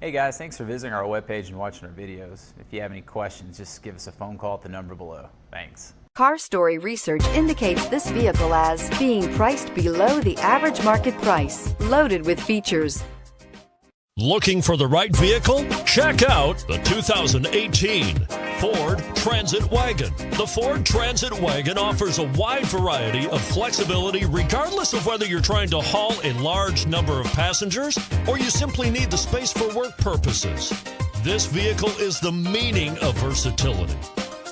Hey guys, thanks for visiting our webpage and watching our videos. If you have any questions, just give us a phone call at the number below. Thanks. Car Story research indicates this vehicle as being priced below the average market price, loaded with features. Looking for the right vehicle? Check out the 2018 Ford Transit Wagon. The Ford Transit Wagon offers a wide variety of flexibility regardless of whether you're trying to haul a large number of passengers or you simply need the space for work purposes. This vehicle is the meaning of versatility.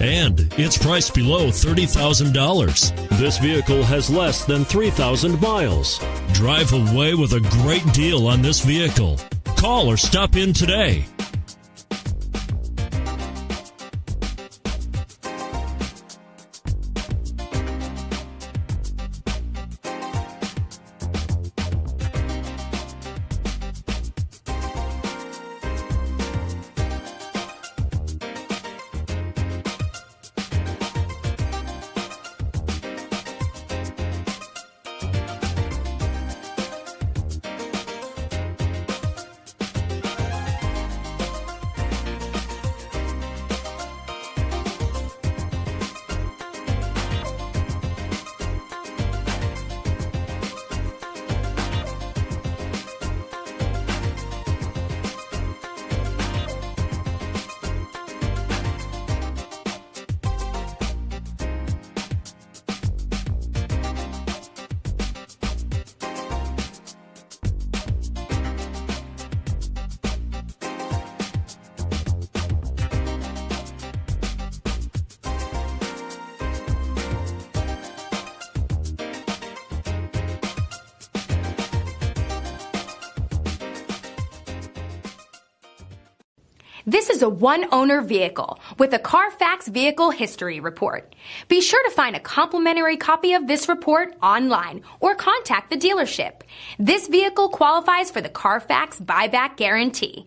And it's priced below $30,000. This vehicle has less than 3,000 miles. Drive away with a great deal on this vehicle. Call or stop in today. This is a one-owner vehicle with a Carfax Vehicle History Report. Be sure to find a complimentary copy of this report online or contact the dealership. This vehicle qualifies for the Carfax Buyback Guarantee.